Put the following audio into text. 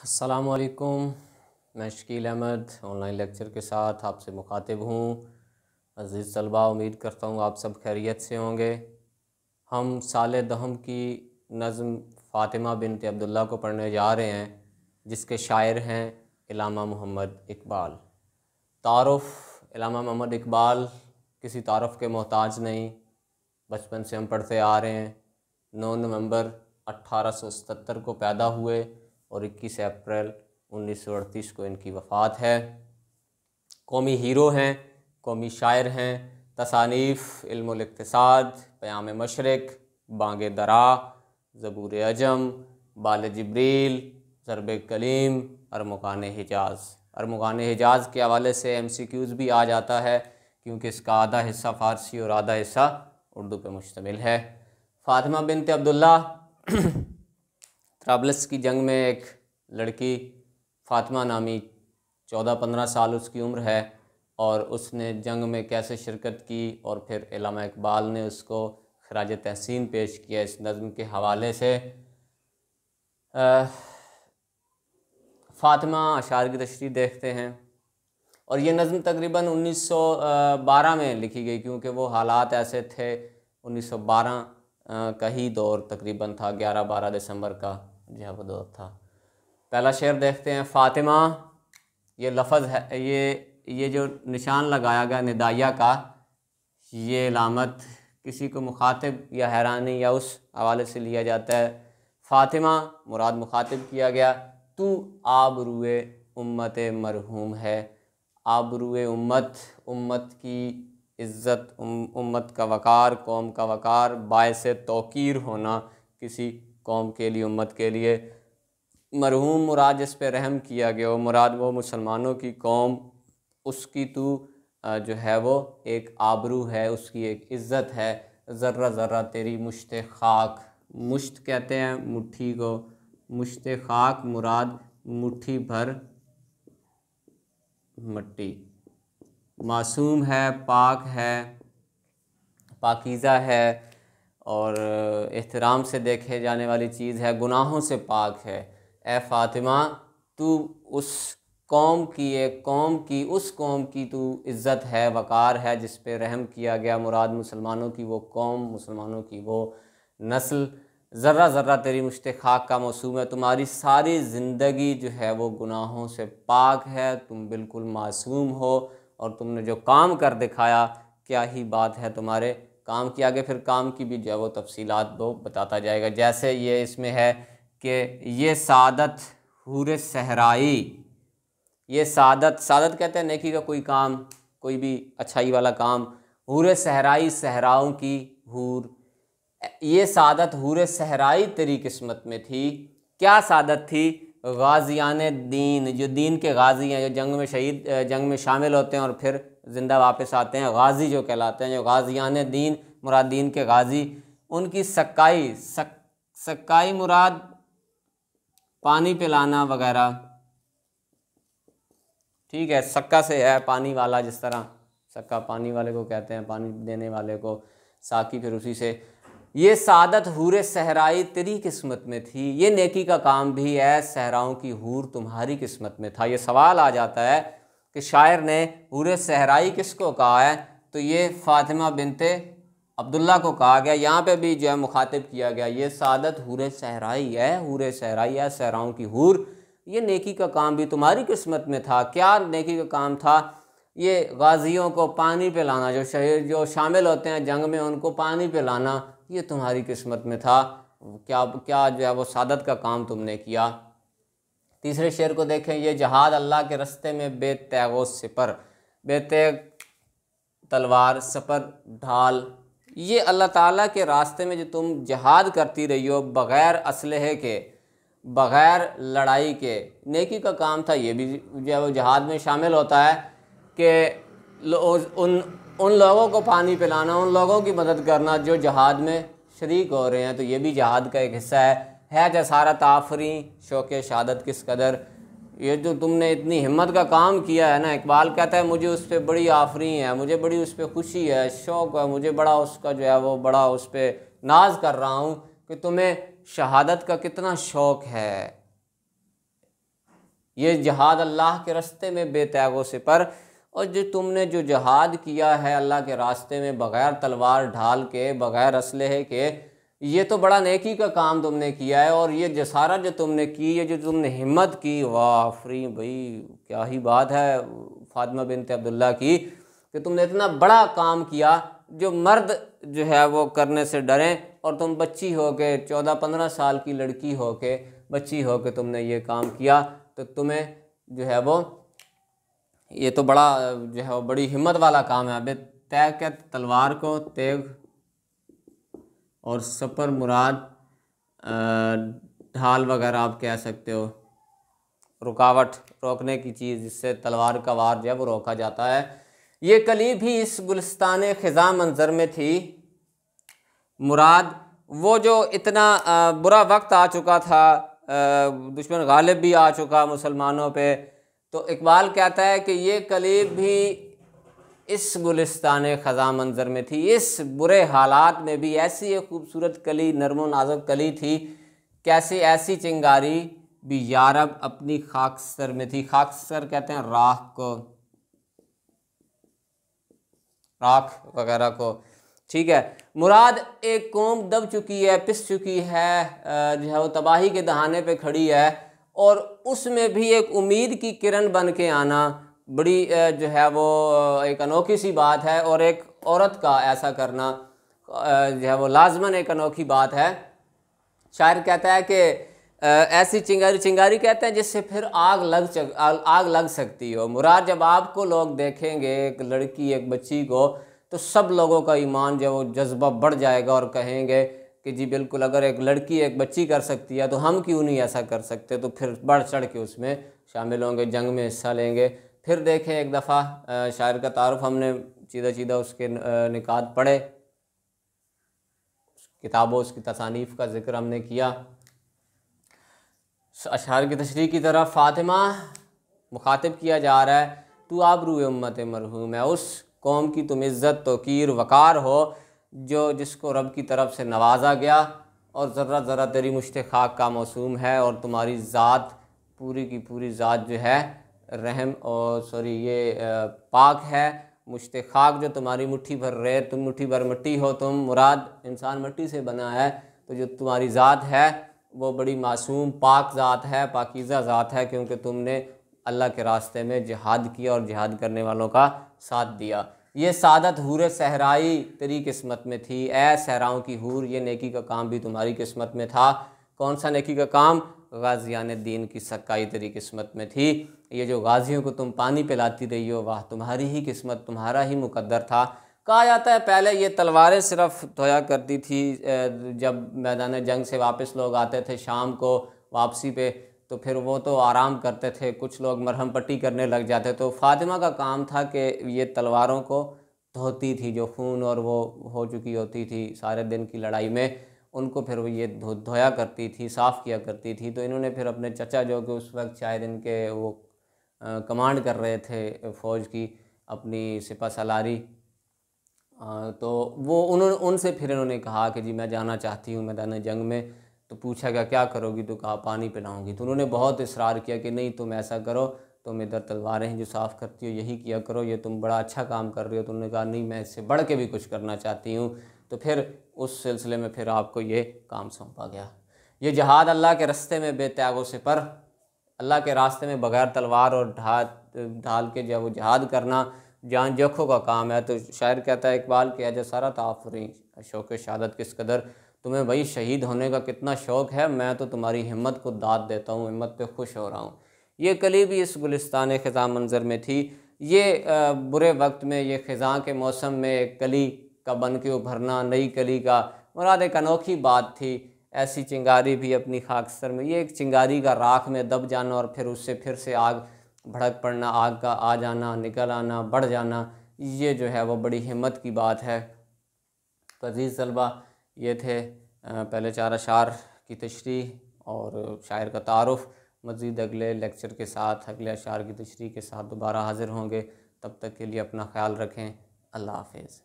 अस्सलाम वालेकुम। मैं शकील अहमद ऑनलाइन लेक्चर के साथ आपसे मुखातिब हूँ। अज़ीज़ तलबा, उम्मीद करता हूँ आप सब खैरियत से होंगे। हम साल दहम की नज़्म फ़ातिमा बिन्त अब्दुल्ला को पढ़ने जा रहे हैं, जिसके शायर हैं इल्लामा मोहम्मद इकबाल। तारुफ़ इल्लामा मोहम्मद इकबाल किसी तारुफ़ के मोहताज नहीं। बचपन से हम पढ़ते आ रहे हैं। 9 नवंबर 1877 को पैदा हुए और 21 अप्रैल 1938 को इनकी वफ़ात है। कौमी हीरो हैं, कौमी शायर हैं। तसानीफ़ इल्मुल इक़्तिसाद, क़याम मशरिक़, बांगे दरा, ज़बूर अजम, बाल जिब्रील, ज़रब कलीम, अरमुग़ान हिजाज़। अरमुग़ान हिजाज़ के हवाले से MCQs भी आ जाता है, क्योंकि इसका आधा हिस्सा फ़ारसी और आधा हिस्सा उर्दू पर मुश्तमिल है। फ़ातिमा बिन्त अब्दुल्ला त्राबलस की जंग में एक लड़की फ़ातिमा नामी 14-15 साल उसकी उम्र है, और उसने जंग में कैसे शिरकत की और फिर इल्लामा इकबाल ने उसको खराज तहसीन पेश किया इस नज़्म के हवाले से। फ़ातिमा अशार की तशरीह देखते हैं। और ये नज़्म तकरीबन 1912 में लिखी गई, क्योंकि वो हालात ऐसे थे। 1912 का ही दौर तकरीबन था, 11-12 दिसंबर का जो वो दौर था। पहला शेर देखते हैं। फ़ातिमा, ये लफ्ज़ है, ये जो निशान लगाया गया निदाइया का, ये लामत किसी को मुखातिब या हैरानी या उस हवाले से लिया जाता है। फ़ातिमा मुराद मुखातिब किया गया। तू आबरूए उम्मत मरहूम है। आबरूए उम्मत, उम्मत की इज़्ज़त, उम्मत का वक़ार, कौम का वक़ार, बायसे तौक़ीर होना किसी कौम के लिए, उम्मत के लिए। मरहूम मुराद जिस पे रहम किया गया हो, मुराद वो मुसलमानों की कौम, उसकी तू जो है वो एक आबरू है, उसकी एक इज़्ज़त है। ज़र्रा ज़र्रा तेरी मुश्त खाक, मुश्त कहते हैं मुट्ठी को, मुश्त खाक मुराद मुट्ठी भर मिट्टी। मासूम है, पाक है, पाकीज़ा है, और एहतराम से देखे जाने वाली चीज़ है, गुनाहों से पाक है। ए फ़ातिमा, तू उस कौम की, एक कौम की, उस कौम की तू इज़्ज़त है, वक़ार है, जिस पे रहम किया गया। मुराद मुसलमानों की वो कौम, मुसलमानों की वो नस्ल। ज़र्रा ज़र्रा तेरी मुश्त खाक का मौसूम है, तुम्हारी सारी ज़िंदगी जो है वो गुनाहों से पाक है, तुम बिल्कुल मासूम हो, और तुमने जो काम कर दिखाया, क्या ही बात है तुम्हारे काम की। आगे फिर काम की भी जो है वो तफसीलात वो बताता जाएगा। जैसे ये इसमें है कि ये सादत हूर सहराई, ये सादत, सादत कहते हैं नेकी का कोई काम, कोई भी अच्छाई वाला काम। हूर सहराई, सहराओं की हूर, ये सादत हूर सहराई तेरी किस्मत में थी। क्या सादत थी? गाजियान दीन, जो दीन के गाजी हैं, जो जंग में शहीद, जंग में शामिल होते हैं और फिर ज़िंदा वापस आते हैं, गाजी जो कहलाते हैं, जो गाजियान दीन मुराद दीन के गाजी, उनकी सक्काई, सक्काई मुराद पानी पिलाना वगैरह, ठीक है। सक्का से है पानी वाला, जिस तरह सक्का पानी वाले को कहते हैं, पानी देने वाले को, साकी फिर उसी से। ये सादत हूर सहराई तेरी किस्मत में थी, ये नेकी का काम भी है, सहराओं की हूर तुम्हारी किस्मत में था। ये सवाल आ जाता है कि शायर ने हूर सहराई किसको कहा है, तो ये फ़ातिमा बिन्ते अब्दुल्ला को कहा गया। यहाँ पे भी जो है मुखातिब किया गया, ये सादत हूर सहराई है, हूर सहराई है, सहराओं की हूर, ये नेकी का काम भी तुम्हारी किस्मत में था। क्या नेकी का काम था? ये गाजियों को पानी पिलाना, जो शहीद जो शामिल होते हैं जंग में, उनको पानी पिलाना, ये तुम्हारी किस्मत में था। क्या क्या जो है वो सादत का काम तुमने किया। तीसरे शेर को देखें। ये जहाद अल्लाह के रस्ते में बेतैगो सिपर, बेतैग तलवार, सपर ढाल, ये अल्लाह ताला के रास्ते में जो तुम जहाद करती रही हो बग़ैर असलहे के, बग़ैर लड़ाई के, नेकी का काम था। ये भी जो है वो जहाद में शामिल होता है कि उन लोगों को पानी पिलाना, उन लोगों की मदद करना जो जहाद में शरीक हो रहे हैं, तो ये भी जहाद का एक हिस्सा है। जसारत आफरी शौक़ शहादत किस कदर, ये जो तुमने इतनी हिम्मत का काम किया है ना, इकबाल कहता है मुझे उस पर बड़ी आफरी है, मुझे बड़ी उस पर खुशी है, शौक़ है, मुझे बड़ा उसका जो है वो बड़ा उस पर नाज कर रहा हूँ कि तुम्हें शहादत का कितना शौक़ है। ये जहाद अल्लाह के रास्ते में बेतैगो से पर, और जो तुमने जो जहाद किया है अल्लाह के रास्ते में बग़ैर तलवार ढाल के, बग़ैर असलहे के, ये तो बड़ा नेकी का काम तुमने किया है। और ये जसारत जो तुमने की, ये जो तुमने हिम्मत की, वाह फ्री भाई, क्या ही बात है फातिमा बिनत अब्दुल्ला की, कि तुमने इतना बड़ा काम किया जो मर्द जो है वो करने से डरें, और तुम बच्ची हो के 14-15 साल की लड़की हो के, बच्ची हो के तुमने ये काम किया, तो तुम्हें जो है वो ये तो बड़ा जो है वो बड़ी हिम्मत वाला काम है। अबे तैग क्या, तलवार को तेग और सपर मुराद ढाल वगैरह आप कह सकते हो, रुकावट, रोकने की चीज़ जिससे तलवार का वार जो है वो रोका जाता है। ये कली भी इस गुलिस्तान ख़िज़ा मंज़र में थी। मुराद वो जो इतना बुरा वक्त आ चुका था, दुश्मन गालिब भी आ चुका मुसलमानों पे, तो इकबाल कहता है कि ये कली भी इस गुलिस्तान ख़ज़ा मंज़र में थी। इस बुरे हालात में भी ऐसी एक खूबसूरत कली, नरम नाजुक कली थी, कैसी ऐसी चिंगारी भी यारब अपनी खाकसर में थी। खाकसर कहते हैं राख को, राख वगैरह को, ठीक है। मुराद एक कौम दब चुकी है, पिस चुकी है, जो है वो तबाही के दहाने पे खड़ी है, और उसमें भी एक उम्मीद की किरण बन के आना बड़ी जो है वो एक अनोखी सी बात है। और एक औरत का ऐसा करना जो है वो लाजमन एक अनोखी बात है। शायर कहता है कि ऐसी चिंगारी, चिंगारी कहते हैं जिससे फिर आग लग सकती हो। मुराद जब आपको लोग देखेंगे, एक लड़की, एक बच्ची को, तो सब लोगों का ईमान जो वो जज्बा बढ़ जाएगा और कहेंगे कि जी बिल्कुल, अगर एक लड़की एक बच्ची कर सकती है तो हम क्यों नहीं ऐसा कर सकते। तो फिर बढ़ चढ़ के उसमें शामिल होंगे, जंग में हिस्सा लेंगे। फिर देखें एक दफ़ा शायर का तारुफ हमने सीधा सीधा उसके निकात पढ़े, किताबों उसकी तसानीफ़ का ज़िक्र हमने किया। अशआर की तशरीह की तरफ फातिमा मुखातिब किया जा रहा है, तू आबरू उम्मत मरहूम है, उस कौम की तुम इज़्ज़त तौकीर वक़ार हो जो जिसको रब की तरफ से नवाजा गया, और ज़र्रा ज़र्रा तेरी मुश्त खाक का मौसूम है, और तुम्हारी ज़ात पूरी की पूरी ज़ात जो है रहम और ये पाक है। मुश्त खाक जो तुम्हारी मुट्ठी भर रहे, तुम मुट्ठी भर मिट्टी हो, तुम मुराद इंसान मिट्टी से बना है, तो जो तुम्हारी ज़ात है वो बड़ी मासूम पाक ज़ात है, पाकीज़ा ज़ात है, क्योंकि तुमने अल्लाह के रास्ते में जिहाद किया और जिहाद करने वालों का साथ दिया। ये सादत हूर सहराई तेरी किस्मत में थी, ए सहराओं की हूर, ये नेकी का काम भी तुम्हारी किस्मत में था। कौन सा नेकी का काम? गाज़ियान दीन की सक्काई तेरी किस्मत में थी। ये जो गाज़ियों को तुम पानी पिलाती रही हो, वाह तुम्हारी ही किस्मत, तुम्हारा ही मुकद्दर था। कहा जाता है पहले ये तलवारें सिर्फ धोया करती थी, जब मैदान जंग से वापस लोग आते थे शाम को वापसी पे, तो फिर वो तो आराम करते थे, कुछ लोग मरहम पट्टी करने लग जाते। तो फातिमा का काम था कि ये तलवारों को धोती थी, जो खून और वो हो चुकी होती थी सारे दिन की लड़ाई में, उनको फिर वो ये धोया करती थी, साफ़ किया करती थी। तो इन्होंने फिर अपने चचा जो कि उस वक्त शायद इनके वो कमांड कर रहे थे फ़ौज की, अपनी सिपा सलारी, तो वो उनसे फिर इन्होंने कहा कि जी मैं जाना चाहती हूँ मैदान जंग में। तो पूछा गया क्या करोगी, तो कहा पानी पिलाऊंगी। तो उन्होंने बहुत इसरार किया कि नहीं तुम ऐसा करो, तुम इधर तलवारें हैं जो साफ़ करती हो यही किया करो, ये तुम बड़ा अच्छा काम कर रही हो। तो उन्होंने कहा नहीं मैं इससे बढ़ के भी कुछ करना चाहती हूँ। तो फिर उस सिलसिले में फिर आपको ये काम सौंपा गया। ये जहाद अल्लाह के रास्ते में बेत्यागो से पर, अल्लाह के रास्ते में बग़ैर तलवार और ढाल के जो वो जहाद करना जान जोखों का काम है। तो शायर कहता है इकबाल के अजय सारा ताफरी शौक़ शहादत किस कदर, तुम्हें भाई शहीद होने का कितना शौक़ है, मैं तो तुम्हारी हिम्मत को दाद देता हूँ, हिम्मत पे खुश हो रहा हूँ। ये कली भी इस गुलिस्तान ख़िज़ा मंज़र में थी। ये बुरे वक्त में, ये ख़िज़ा के मौसम में एक कली का बन के उभरना, नई कली का मुराद एक अनोखी बात थी। ऐसी चिंगारी भी अपनी खाकसर में, ये एक चिंगारी का राख में दब जाना और फिर उससे फिर से आग भड़क पड़ना, आग का आ जाना, निकल आना, बढ़ जाना, ये जो है वो बड़ी हिम्मत की बात है। तो अज़ीज़ तलबा, ये थे पहले 4 अशार की तशरीह और शायर का तारुफ़। मज़ीद अगले लेक्चर के साथ, अगले अशार की तशरीह के साथ दोबारा हाज़िर होंगे। तब तक के लिए अपना ख्याल रखें। अल्लाह हाफ़िज़।